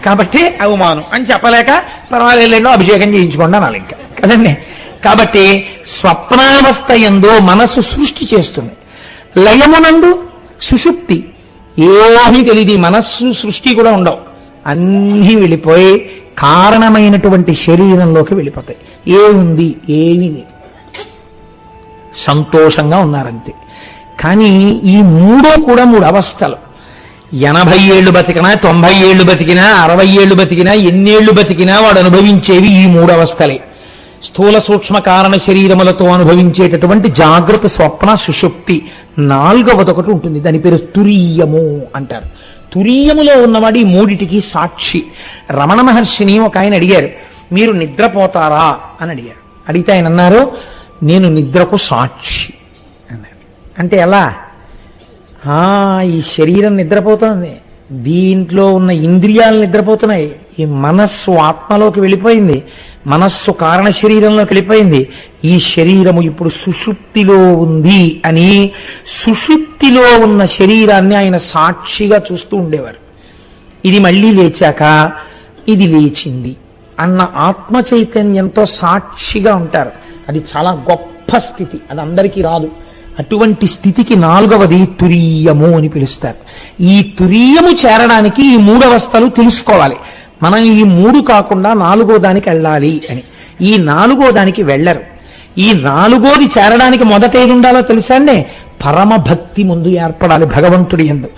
కాబట్టి అవమానం అని చెప్పలేక పర్వాలేదో అభిషేకం చేయించుకోండి అనాలి ఇంకా కదండి. కాబట్టి స్వప్నావస్థ యందు మనస్సు సృష్టి చేస్తుంది, లయమునందు సుషుప్తి. ఏమీ తెలియదు, మనస్సు సృష్టి కూడా ఉండవు, అన్నీ వెళ్ళిపోయి కారణమైనటువంటి శరీరంలోకి వెళ్ళిపోతాయి. ఏముంది? ఏమీ లేదు, సంతోషంగా ఉన్నారంతే. కానీ ఈ 3 కూడా 3 అవస్థలు. 80 ఏళ్ళు బతికినా, 90 ఏళ్ళు బతికినా, 60 ఏళ్ళు బతికినా, ఎన్నేళ్లు బతికినా వాడు అనుభవించేవి ఈ 3 అవస్థలే. స్థూల సూక్ష్మ కారణ శరీరములతో అనుభవించేటటువంటి జాగ్రత్త, స్వప్న, సుషుప్తి. 4వదొకటి ఉంటుంది, దాని పేరు తురీయము అంటారు. తురీయములో ఉన్నవాడు ఈ మూడిటికి సాక్షి. రమణ మహర్షిని ఒక ఆయన అడిగారు, మీరు నిద్రపోతారా అని అడిగారు. అడిగితే ఆయన అన్నారు, నేను నిద్రకు సాక్షి అన్నారు. అంటే ఎలా? ఈ శరీరం నిద్రపోతుంది, దీంట్లో ఉన్న ఇంద్రియాలు నిద్రపోతున్నాయి, ఈ మనస్సు ఆత్మలోకి వెళ్ళిపోయింది, మనస్సు కారణ శరీరంలోకి వెళ్ళిపోయింది, ఈ శరీరము ఇప్పుడు సుషుప్తిలో ఉంది అని సుషుప్తిలో ఉన్న శరీరాన్ని ఆయన సాక్షిగా చూస్తూ ఉండేవారు. ఇది మళ్ళీ లేచాక ఇది లేచింది అన్న ఆత్మ చైతన్యంతో సాక్షిగా ఉంటారు. అది చాలా గొప్ప స్థితి, అది అందరికీ రాదు. అటువంటి స్థితికి 4వది తురీయము అని పిలుస్తారు. ఈ తురీయము చేరడానికి ఈ 3 అవస్థలు తెలుసుకోవాలి. మనం ఈ 3 కాకుండా 4వ దానికి వెళ్ళాలి అని. ఈ 4వ దానికి వెళ్ళరు. ఈ 4వది చేరడానికి మొదట ఏది ఉండాలో తెలుసా అండి? పరమ భక్తి ముందు ఏర్పడాలి భగవంతుడి యందు.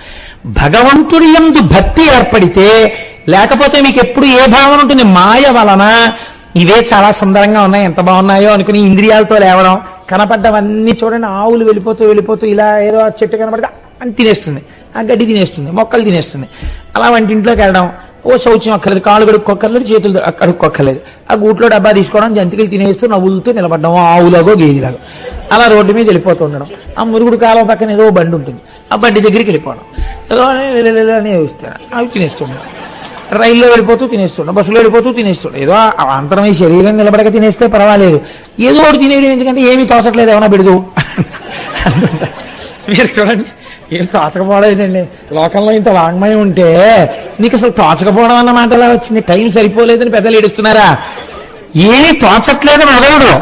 భగవంతుడి యందు భక్తి ఏర్పడితే, లేకపోతే మీకు ఎప్పుడు ఏ భావన ఉంటుంది? మాయ వలన ఇవే చాలా సుందరంగా ఉన్నాయి, ఎంత బాగున్నాయో అనుకుని ఇంద్రియాలతో లేవడం, కనపడ్డవన్నీ చూడండి, ఆవులు వెళ్ళిపోతూ వెళ్ళిపోతూ ఇలా ఏదో చెట్టు కనపడితే అని తినేస్తుంది, ఆ గడ్డి తినేస్తుంది, మొక్కలు తినేస్తుంది. అలా వంటింట్లోకి వెళ్ళడం, ఓ శౌచం అక్కర్లేదు, కాళ్ళు కడుక్కోక్కర్లేదు, చేతులు కడుక్కోక్కర్లేదు, ఆ గూట్లో డబ్బా తీసుకోవడం, జంతికలు తినేస్తూ నవ్వులతో నిలబడడం, ఆవులాగో గేదిలాగో అలా రోడ్డు మీద వెళ్ళిపోతూ ఉండడం. ఆ మురుగుడు కాలం పక్కన ఏదో బండి ఉంటుంది, ఆ బండి దగ్గరికి వెళ్ళిపోవడం, ఏదో అని చూస్తాను, అవి తినేస్తుండడం. రైల్లో వెళ్ళిపోతూ తినేస్తుండ, బస్సులో వెళ్ళిపోతూ తినేస్తుండ. ఏదో అంతరమై శరీరం నిలబడక తినేస్తే పర్వాలేదు, ఏదో ఒకటి తినేయడం, ఎందుకంటే ఏమీ తోచట్లేదు, ఏమైనా పెడదు. మీరు చూడండి, ఏం తోచకపోవడం ఏంటండి? లోకంలో ఇంత వాంగ్మయం ఉంటే నీకు అసలు తోచకపోవడం అన్న మాట ఎలా వచ్చింది? టైం సరిపోలేదని పెద్దలు ఏడుస్తున్నారా? ఏమీ తోచట్లేదని అడగడు,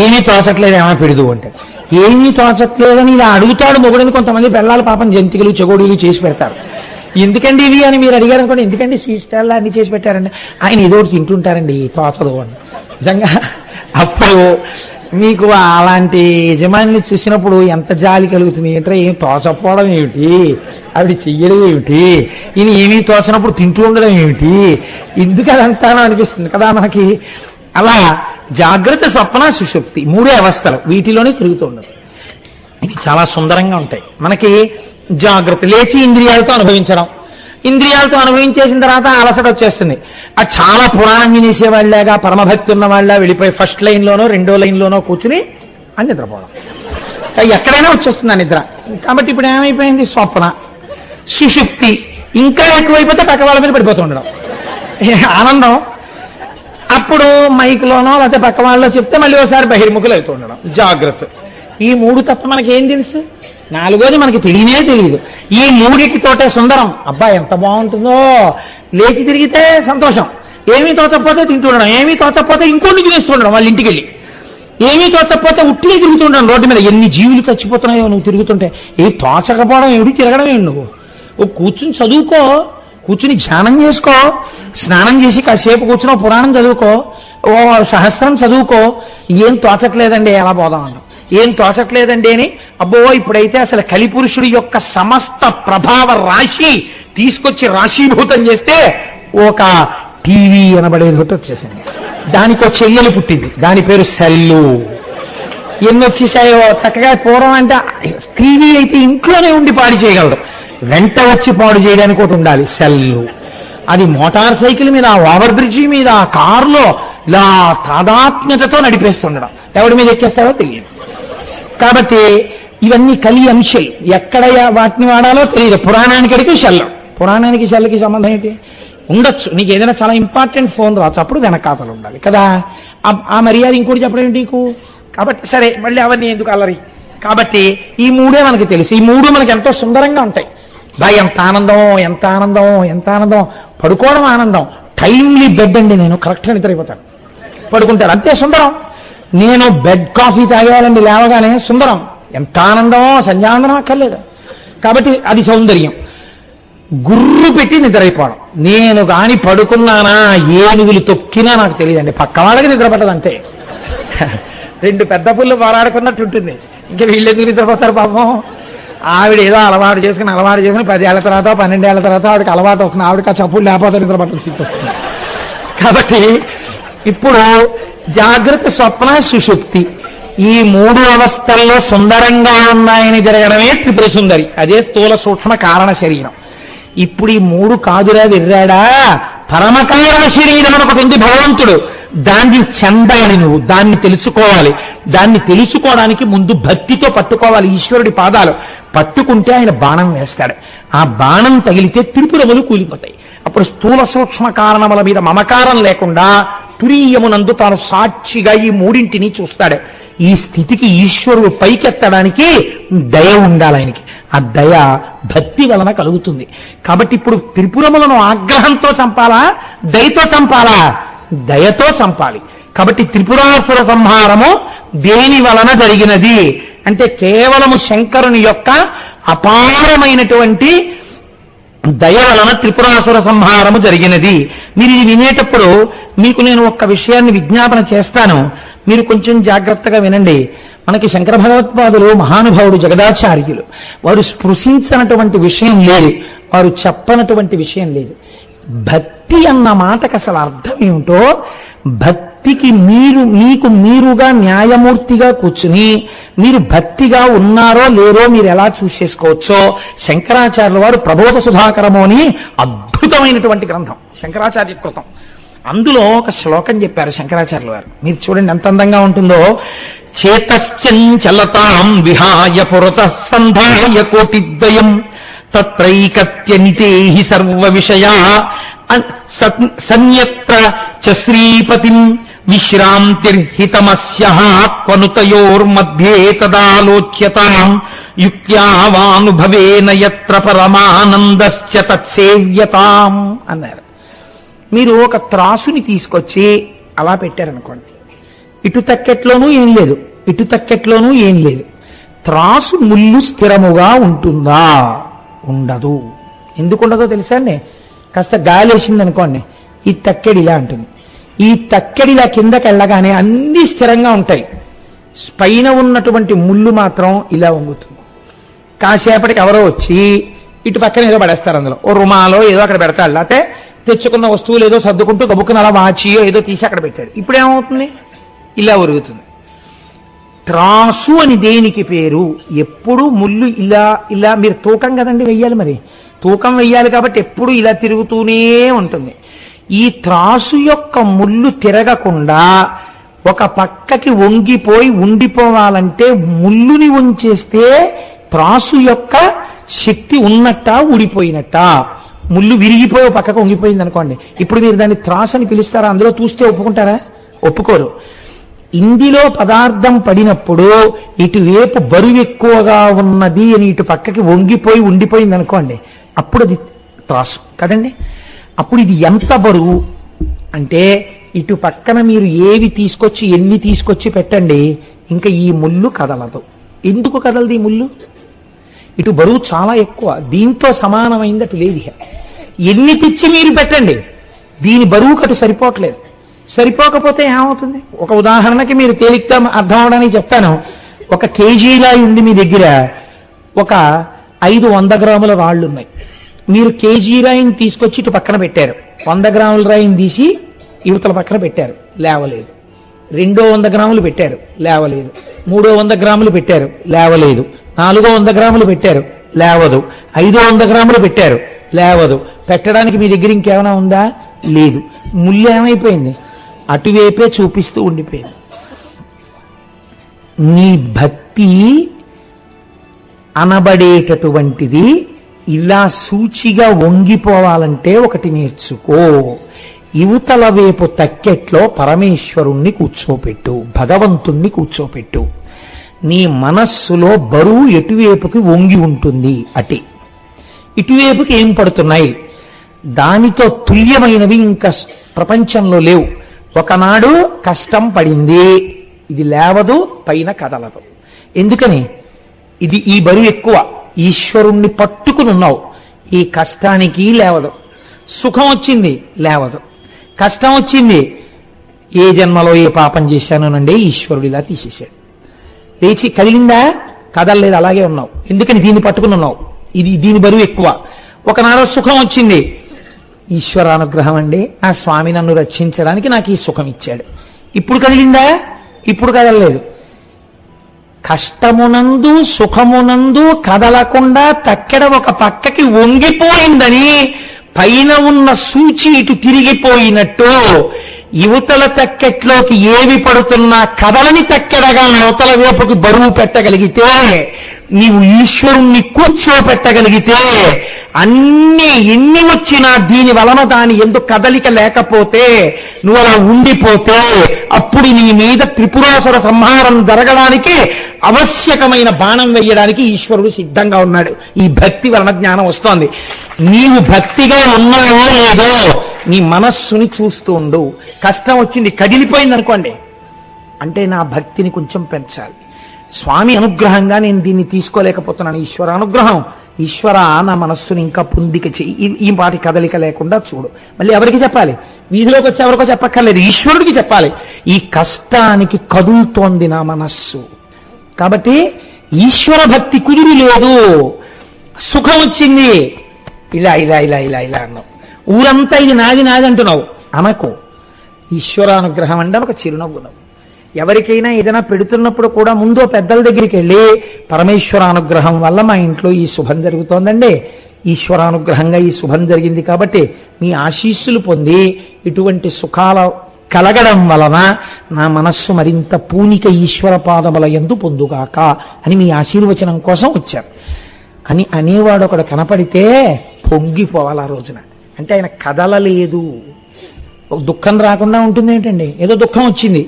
ఏమీ తోచట్లేదు ఏమైనా పెడదు అంటే. ఏమీ తోచట్లేదని ఇలా అడుగుతాడు మొగుడని కొంతమంది పిల్లలు పాపం జంతికలు చెగోడీలు చేసి పెడతారు. ఎందుకండి ఇవి అని మీరు అడిగారు అనుకోండి, ఎందుకండి స్వీట్ స్టాల్లో అన్ని చేసి పెట్టారండి, ఆయన ఏదో ఒకటి తింటుంటారండి తోచదు అని. నిజంగా అప్పుడు మీకు అలాంటి యజమానిని చూసినప్పుడు ఎంత జాలి కలుగుతుంది అంటే, ఏం తోచకపోవడం ఏమిటి, ఆవిడ చెయ్యడం ఏమిటి, ఈయన ఏమీ తోచనప్పుడు తింటూ ఉండడం ఏమిటి, ఎందుకు అదంతానో అనిపిస్తుంది కదా మనకి. అలా జాగ్రత్త, స్వప్న, సుషుప్తి 3 అవస్థలు వీటిలోనే తిరుగుతూ ఉండదు. ఇవి చాలా సుందరంగా ఉంటాయి. మనకి జాగ్రత్త లేచి ఇంద్రియాలతో అనుభవించడం, ఇంద్రియాలతో అనుభవించేసిన తర్వాత అలసట వచ్చేస్తుంది. అది చాలా పురాణం వినేసేవాళ్ళగా, పరమభక్తి ఉన్న వాళ్ళ వెళ్ళిపోయి ఫస్ట్ లైన్లోనో 2వ లైన్లోనో కూర్చుని అని నిద్రపోవడం. ఎక్కడైనా వచ్చేస్తుంది ఆ నిద్ర. కాబట్టి ఇప్పుడు ఏమైపోయింది? స్వప్న, సుషుప్తి. ఇంకా ఎక్కువైపోతే పక్క వాళ్ళ మీద పడిపోతూ ఉండడం, ఆనందం. అప్పుడు మైక్లోనో లేకపోతే పక్క వాళ్ళలో చెప్తే మళ్ళీ ఒకసారి బహిర్ముఖులు అవుతూ ఉండడం, జాగ్రత్త. ఈ 3 తప్ప మనకి ఏం తెలుసు? 4వది మనకి తెలియనే తెలియదు. ఈ 3తోటే సుందరం. అబ్బా ఎంత బాగుంటుందో, లేచి తిరిగితే సంతోషం, ఏమీ తోచకపోతే తింటుండడం, ఏమీ తోచకపోతే ఇంకోటి తినేస్తుండడం వాళ్ళ ఇంటికి వెళ్ళి, ఏమీ తోచకపోతే ఉట్టిగా తిరుగుతుండడం రోడ్డు మీద. ఎన్ని జీవులు చచ్చిపోతున్నాయో నువ్వు తిరుగుతుంటే. ఏ తోచకపోవడం ఏమిటి, తిరగడం ఏమి? నువ్వు కూర్చుని చదువుకో, కూర్చుని ధ్యానం చేసుకో, స్నానం చేసి కాసేపు కూర్చుని పురాణం చదువుకో, ఓ సహస్రం చదువుకో. ఏం తోచట్లేదండి, ఎలా పోదాం అన్నాం. ఏం తోచట్లేదండి అని, అబ్బో ఇప్పుడైతే అసలు కలిపురుషుడి యొక్క సమస్త ప్రభావ రాశి తీసుకొచ్చి రాశీభూతం చేస్తే ఒక టీవీ అనబడేది ఒకటి వచ్చేసింది. దానికి ఒక చెయ్యలు పుట్టింది, దాని పేరు సెల్లు. ఎన్ని వచ్చేసాయో చక్కగా. పూర్వం అంటే టీవీ అయితే ఇంట్లోనే ఉండి పాడు చేయగలరు, వెంట వచ్చి పాడు చేయడానికి ఒకటి ఉండాలి, సెల్లు. అది మోటార్ సైకిల్ మీద, ఓవర్ బ్రిడ్జి మీద, కారులో ఇలా తాదాత్మ్యతతో నడిపేస్తుండడం, ఎవడి మీద ఎక్కేస్తారో తెలియదు. కాబట్టి ఇవన్నీ కలి అంశాలు. ఎక్కడ వాటిని వాడాలో తెలియదు. పురాణానికి అడిగి శల్లం, పురాణానికి శల్లకి సంబంధం ఏంటి? ఉండొచ్చు, నీకు ఏదైనా చాలా ఇంపార్టెంట్ ఫోన్ రావచ్చు, అప్పుడు వెనకాతలు ఉండాలి కదా. ఆ మర్యాద ఇంకోటి చెప్పడం ఏంటి నీకు? కాబట్టి సరే, మళ్ళీ అవన్నీ ఎందుకు అల్లరి. కాబట్టి ఈ 3 మనకి తెలుసు. ఈ 3 మనకి ఎంతో సుందరంగా ఉంటాయి. ఎంత ఆనందం, ఎంత ఆనందం, ఎంత ఆనందం. పడుకోవడం ఆనందం. టైమ్లీ బెడ్ అండి, నేను కరెక్ట్గా నిద్రైపోతాను, పడుకుంటాను, అంతే సుందరం. నేను బెడ్ కాఫీ తాగేయాలండి లేవగానే, సుందరం. ఎంత ఆనందమో, సంధ్యానందనం అక్కర్లేదు. కాబట్టి అది సౌందర్యం. గుర్రు పెట్టి నిద్రైపోవడం. నేను కానీ పడుకున్నానా, ఏనుగులు తొక్కినా నాకు తెలియదండి, పక్క వాళ్ళకి నిద్ర పట్టదంటే. 2 పెద్ద పుల్లు పోరాడుకున్నట్టు ఉంటుంది. ఇంకా వీళ్ళెందుకు నిద్రపోతారు పాపం. ఆవిడ ఏదో అలవాటు చేసుకుని 10 ఏళ్ల తర్వాత 12 ఏళ్ల తర్వాత ఆవిడకి అలవాటు అవుతుంది, ఆవిడకి ఆ చప్పులు లేకపోతే నిద్ర పట్టడం స్థితి వస్తుంది. కాబట్టి ఇప్పుడు జాగ్రత్త, స్వప్న, సుషుప్తి ఈ 3 అవస్థల్లో సుందరంగా ఉన్నాయని జరగడమే త్రిపుర సుందరి. అదే స్థూల సూక్ష్మ కారణ శరీరం. ఇప్పుడు ఈ మూడు కాదురా విర్రాడా, పరమకారణ శరీరం ఒకటి ఉంది భగవంతుడు, దాన్ని చెందాలి నువ్వు, దాన్ని తెలుసుకోవాలి. దాన్ని తెలుసుకోవడానికి ముందు భక్తితో పట్టుకోవాలి ఈశ్వరుడి పాదాలు. పట్టుకుంటే ఆయన బాణం వేస్తాడు. ఆ బాణం తగిలితే త్రిపురములు కూలిపోతాయి. అప్పుడు స్థూల సూక్ష్మ కారణముల మీద మమకారం లేకుండా తురీయమునందు తాను సాక్షిగా ఈ మూడింటిని చూస్తాడు. ఈ స్థితికి ఈశ్వరుడు పైకెత్తడానికి దయ ఉండాలి ఆయనకి. ఆ దయ భక్తి వలన కలుగుతుంది. కాబట్టి ఇప్పుడు త్రిపురములను ఆగ్రహంతో చంపాలా, దయతో చంపాలా? దయతో చంపాలి. కాబట్టి త్రిపురాసుర సంహారము దేని వలన జరిగినది అంటే కేవలము శంకరుని యొక్క అపారమైనటువంటి దయ వలన త్రిపురాసుర సంహారము జరిగినది. మీరు ఇది వినేటప్పుడు మీకు నేను ఒక్క విషయాన్ని విజ్ఞాపన చేస్తాను, మీరు కొంచెం జాగ్రత్తగా వినండి. మనకి శంకర భగవత్పాదులు మహానుభావుడు జగదాచార్యులు, వారు స్పృశించనటువంటి విషయం లేదు, వారు చెప్పనటువంటి విషయం లేదు. భక్తి అన్న మాటకు అసలు అర్థం ఏమిటో, భక్తికి మీకు మీరుగా న్యాయమూర్తిగా కూర్చుని మీరు భక్తిగా ఉన్నారో లేరో మీరు ఎలా చూసేసుకోవచ్చో శంకరాచార్యుల వారు ప్రబోధ సుధాకరము అని అద్భుతమైనటువంటి గ్రంథం శంకరాచార్య కృతం, అందులో ఒక శ్లోకం చెప్పారు శంకరాచార్యుల వారు. మీరు చూడండి ఎంత అందంగా ఉంటుందో. చేతశ్చంచలతాం విహాయ పురతః సంధాయ కోటిద్వయం తత్రైకత్య నితేహి సర్వ విషయా సన్యత్ర చ శ్రీపతిం విశ్రాంతిర్హితమస్యః క్వనుతయోర్మధ్యే తదాలోచ్యతాం యుక్త్యావానుభవేన యత్ర పరమానందశ్చ తత్సేవ్యతాం అన్నారు. మీరు ఒక త్రాసుని తీసుకొచ్చి అలా పెట్టారనుకోండి, ఇటు తక్కెట్లోనూ ఏం లేదు, ఇటు తక్కెట్లోనూ ఏం లేదు. త్రాసు ముళ్ళు స్థిరముగా ఉంటుందా? ఉండదు. ఎందుకు ఉండదో తెలుసా అండి? కాస్త గాలి వేసింది అనుకోండి, ఈ తక్కెడి ఇలా ఉంటుంది, ఈ తక్కెడిలా కిందకి వెళ్ళగానే అన్నీ స్థిరంగా ఉంటాయి, పైన ఉన్నటువంటి ముళ్ళు మాత్రం ఇలా వంగుతుంది. కాసేపటికి ఎవరో వచ్చి ఇటు పక్కన ఏదో పడేస్తారు, అందులో ఓ రుమాలో ఏదో అక్కడ పెడతాడు, లేకపోతే తెచ్చుకున్న వస్తువులు ఏదో సర్దుకుంటూ గబుక్కున అలా వాచియో ఏదో తీసి అక్కడ పెట్టాడు, ఇప్పుడు ఏమవుతుంది? ఇలా ఒరుగుతుంది. త్రాసు అని దేనికి పేరు? ఎప్పుడు ముళ్ళు ఇలా ఇలా, మీరు తూకం కదండి వెయ్యాలి, మరి తూకం వెయ్యాలి కాబట్టి ఎప్పుడు ఇలా తిరుగుతూనే ఉంటుంది. ఈ త్రాసు యొక్క ముళ్ళు తిరగకుండా ఒక పక్కకి వంగిపోయి ఉండిపోవాలంటే ముళ్ళుని ఉంచేస్తే త్రాసు యొక్క శక్తి ఉన్నట్ట ఊడిపోయినట్ట? ముళ్ళు విరిగిపోయి పక్కకు వంగిపోయింది అనుకోండి, ఇప్పుడు మీరు దాన్ని త్రాసు అని పిలుస్తారా? అందులో చూస్తే ఒప్పుకుంటారా? ఒప్పుకోరు. ఇందులో పదార్థం పడినప్పుడు ఇటువైపు బరువు ఎక్కువగా ఉన్నది అని ఇటు పక్కకి వంగిపోయి ఉండిపోయింది అనుకోండి, అప్పుడు అది త్రాసు కదండి. అప్పుడు ఇది ఎంత బరువు అంటే ఇటు పక్కన మీరు ఏవి తీసుకొచ్చి ఎన్ని తీసుకొచ్చి పెట్టండి, ఇంకా ఈ ముళ్ళు కదలదు. ఎందుకు కదలదు ఈ ముళ్ళు? ఇటు బరువు చాలా ఎక్కువ, దీంతో సమానమైంది అటు లేదు. ఎన్ని తెచ్చి మీరు పెట్టండి, దీని బరువుకు అటు సరిపోవట్లేదు. సరిపోకపోతే ఏమవుతుంది? ఒక ఉదాహరణకి మీరు తేలిగ్గా అర్థం అవడానికి చెప్తాను. ఒక కేజీ రాయి ఉంది మీ దగ్గర, ఒక 500 గ్రాముల రాళ్ళు ఉన్నాయి. మీరు కేజీ రాయిని తీసుకొచ్చి ఇటు పక్కన పెట్టారు, 100 గ్రాముల రాయిని తీసి యువతల పక్కన పెట్టారు, లేవలేదు. 200 గ్రాములు పెట్టారు, లేవలేదు. 300 గ్రాములు పెట్టారు, లేవలేదు. 400 గ్రాములు పెట్టారు, లేవదు. 500 గ్రాములు పెట్టారు, లేవదు. పెట్టడానికి మీ దగ్గర ఇంకేమైనా ఉందా? లేదు. ముళ్ళు ఏమైపోయింది? అటువైపే చూపిస్తూ ఉండిపోయింది. నీ భక్తి అనబడేటటువంటిది ఇలా సూచిగా వంగిపోవాలంటే ఒకటి నేర్చుకో. యువతల వైపు తక్కెట్లో పరమేశ్వరుణ్ణి కూర్చోపెట్టు, భగవంతుణ్ణి కూర్చోపెట్టు. నీ మనస్సులో బరువు ఎటువైపుకి వంగి ఉంటుంది, అటే. ఇటువైపుకి ఏం పడుతున్నాయి? దానితో తుల్యమైనవి ఇంకా ప్రపంచంలో లేవు. ఒకనాడు కష్టం పడింది, ఇది లేవదు, పైన కదలదు. ఎందుకని? ఇది ఈ బరువు ఎక్కువ, ఈశ్వరుణ్ణి పట్టుకుని ఉన్నావు, ఈ కష్టానికి లేవదు. సుఖం వచ్చింది, లేవదు. కష్టం వచ్చింది, ఏ జన్మలో ఏ పాపం చేశానోనండి ఈశ్వరుడు ఇలా తీసేశాడు. లేచి కదిలిందా? కదలలేదు, అలాగే ఉన్నావు. ఎందుకని? దీన్ని పట్టుకుని ఉన్నావు, ఇది దీని బరువు ఎక్కువ. ఒకనాడు సుఖం వచ్చింది, ఈశ్వరానుగ్రహం అండి, ఆ స్వామి నన్ను రక్షించడానికి నాకు ఈ సుఖం ఇచ్చాడు. ఇప్పుడు కదిలిందా? ఇప్పుడు కదలలేదు. కష్టమునందు సుఖమునందు కదలకుండా తక్కెడ ఒక పక్కకి వంగిపోయిందని పైన ఉన్న సూచి ఇటు తిరిగిపోయినట్టు యువతల తక్కెట్లోకి ఏవి పడుతున్నా కదలని తక్కెడగా అవతల వైపుకి బరువు పెట్టగలిగితే, నీవు ఈశ్వరుణ్ణి కూర్చోపెట్టగలిగితే, అన్ని ఎన్ని వచ్చినా దీని వలన దాని ఎందుకు కదలిక లేకపోతే, నువ్వు అలా ఉండిపోతే, అప్పుడు నీ మీద త్రిపురాసుర సంహారం జరగడానికి ఆవశ్యకమైన బాణం వేయడానికి ఈశ్వరుడు సిద్ధంగా ఉన్నాడు. ఈ భక్తి వలన జ్ఞానం వస్తోంది. నీవు భక్తిగా ఉన్నావో లేదో నీ మనస్సుని చూస్తూ ఉండు. కష్టం వచ్చింది, కదిలిపోయింది అనుకోండి, అంటే నా భక్తిని కొంచెం పెంచాలి. స్వామి అనుగ్రహంగా నేను దీన్ని తీసుకోలేకపోతున్నాను, ఈశ్వర అనుగ్రహం. ఈశ్వర నా మనస్సుని ఇంకా పొందిక చెయ్యి, ఈ పాటి కదలిక లేకుండా చూడు. మళ్ళీ ఎవరికి చెప్పాలి? వీధిలోకి వచ్చి ఎవరికో చెప్పక్కర్లేదు, ఈశ్వరుడికి చెప్పాలి. ఈ కష్టానికి కదులుతోంది నా మనస్సు, కాబట్టి ఈశ్వర భక్తి కుదిరి లేదు. సుఖం వచ్చింది, ఇలా ఇలా ఇలా ఇలా ఇలా అన్నావు, ఊరంతా ఇది నాది నాది అంటున్నావు అనకు. ఈశ్వరానుగ్రహం అంటే ఒక చిరునవ్వునవ్వు. ఎవరికైనా ఏదైనా పెడుతున్నప్పుడు కూడా ముందు పెద్దల దగ్గరికి వెళ్ళి, పరమేశ్వరానుగ్రహం వల్ల మా ఇంట్లో ఈ శుభం జరుగుతోందండి, ఈశ్వరానుగ్రహంగా ఈ శుభం జరిగింది కాబట్టి మీ ఆశీస్సులు పొంది ఇటువంటి సుఖాల కలగడం వలన నా మనస్సు మరింత పూనిక ఈశ్వర పాదముల యందు పొందుగాక అని మీ ఆశీర్వచనం కోసం వచ్చారు అని అనేవాడు ఒకడు కనపడితే పొంగిపోవాలి ఆ రోజున. అంటే ఆయన కదలలేదు. దుఃఖం రాకుండా ఉంటుంది ఏంటండి? ఏదో దుఃఖం వచ్చింది,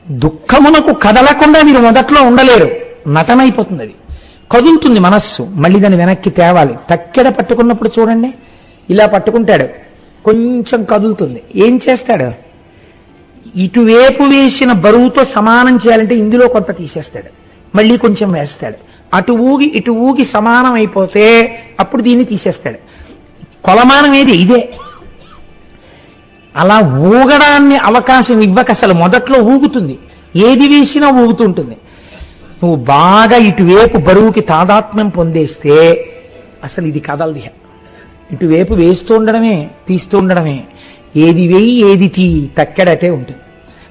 దుఃఖమునకు కదలకుండా మీరు మొదట్లో ఉండలేరు, నటనైపోతుంది. అది కదులుతుంది మనస్సు, మళ్ళీ దాన్ని వెనక్కి తేవాలి. తక్కెడ పట్టుకున్నప్పుడు చూడండి, ఇలా పట్టుకుంటాడు, కొంచెం కదులుతుంది, ఏం చేస్తాడు? ఇటువైపు వేసిన బరువుతో సమానం చేయాలంటే ఇందులో కొంత తీసేస్తాడు, మళ్ళీ కొంచెం వేస్తాడు. అటు ఊగి ఇటు ఊగి సమానం అయిపోతే అప్పుడు దీన్ని తీసేస్తాడు. కొలమానం ఏది? ఇదే. అలా ఊగడాన్ని అవకాశం ఇవ్వక అసలు మొదట్లో ఊగుతుంది, ఏది వేసినా ఊగుతుంటుంది. నువ్వు బాగా ఇటువైపు బరువుకి తాదాత్మ్యం పొందేస్తే అసలు ఇది కదలది. ఇటువైపు వేస్తూ ఉండడమే, తీస్తూ ఉండడమే, ఏది వేయి ఏది తీ, తక్కెడటే ఉంటుంది.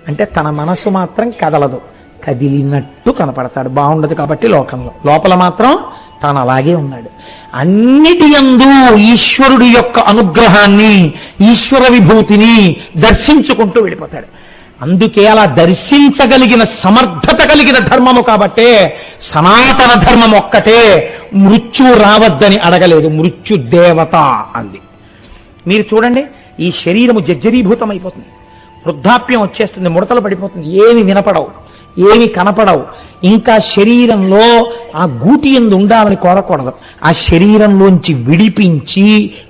అంటే తన మనసు మాత్రం కదలదు, కదిలినట్టు కనపడతాడు. బాగుండదు కాబట్టి లోకంలో, లోపల మాత్రం తాను అలాగే ఉన్నాడు. అన్నిటి యందు ఈశ్వరుడి యొక్క అనుగ్రహాన్ని, ఈశ్వర విభూతిని దర్శించుకుంటూ వెళ్ళిపోతాడు. అందుకే అలా దర్శించగలిగిన సమర్థత కలిగిన ధర్మము కాబట్టే సనాతన ధర్మం ఒక్కటే మృత్యు రావద్దని అడగలేదు, మృత్యు దేవత అంది. మీరు చూడండి, ఈ శరీరము జర్జరీభూతం అయిపోతుంది, వృద్ధాప్యం వచ్చేస్తుంది, ముడతలు పడిపోతుంది, ఏమి వినపడవు, ఏమి కనపడవు. ఇంకా శరీరంలో ఆ గూటి యందు ఉండాలని కోరకూడదు. ఆ శరీరంలోంచి విడిపించి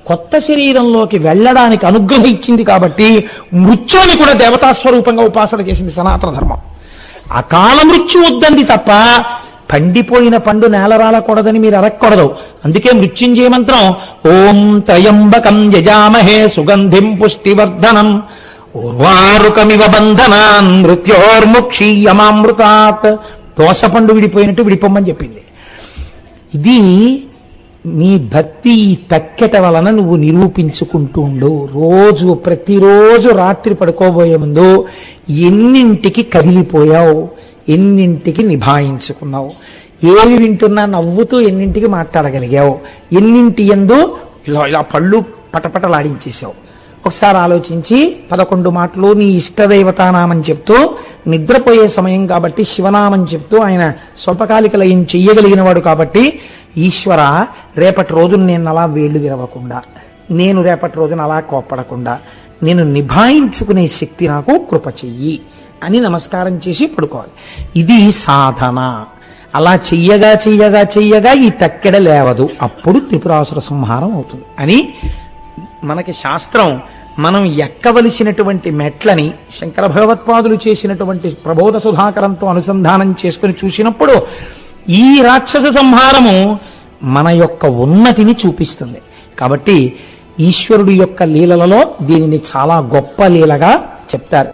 కొత్త శరీరంలోకి వెళ్ళడానికి అనుగ్రహం ఇచ్చింది కాబట్టి మృత్యుని కూడా దేవతాస్వరూపంగా ఉపాసన చేసింది సనాతన ధర్మం. అకాల మృత్యు వద్దంది తప్ప పండిపోయిన పండు నేలరాలకూడదని మీరు అరక్కూడదు. అందుకే మృత్యుంజయ మంత్రం ఓం త్రయంబకం యజామహే సుగంధిం పుష్టివర్ధనం ఉర్వారుకమివ బంధనాన్ మృత్యోర్ముక్షీయమామృతాత్. దోసపండు విడిపోయినట్టు విడిపోమని చెప్పింది. ఇది నీ భక్తి తక్కెట వలన నువ్వు నిరూపించుకుంటూ ఉండు. రోజు ప్రతిరోజు రాత్రి పడుకోబోయే ముందు ఎన్నింటికి కదిలిపోయావు, ఎన్నింటికి నిభాయించుకున్నావు, ఏవి వింటున్నా నవ్వుతూ ఎన్నింటికి మాట్లాడగలిగావు, ఎన్నింటి యందు ఇలా పళ్ళు పటపటలాడించేశావు. ఒకసారి ఆలోచించి 11 మాటలు నీ ఇష్టదైవతానామని చెప్తూ, నిద్రపోయే సమయం కాబట్టి శివనామం చెప్తూ, ఆయన స్వల్పకాలిక లయం చెయ్యగలిగిన వాడు కాబట్టి, ఈశ్వర రేపటి రోజున నేను అలా వేళ్లు విరవకుండా, నేను రేపటి రోజున అలా కోప్పడకుండా నేను నిభాయించుకునే శక్తి నాకు కృప చెయ్యి అని నమస్కారం చేసి పడుకోవాలి. ఇది సాధన. అలా చెయ్యగా చెయ్యగా చెయ్యగా ఈ తక్కెడ లేవదు, అప్పుడు త్రిపురాసుర సంహారం అవుతుంది అని మనకి శాస్త్రం మనం ఎక్కవలసినటువంటి మెట్లని శంకర భగవత్పాదులు చేసినటువంటి ప్రబోధ సుధాకరంతో అనుసంధానం చేసుకుని చూసినప్పుడు ఈ రాక్షస సంహారము మన యొక్క ఉన్నతిని చూపిస్తుంది. కాబట్టి ఈశ్వరుడి యొక్క లీలలలో దీనిని చాలా గొప్ప లీలగా చెప్తారు.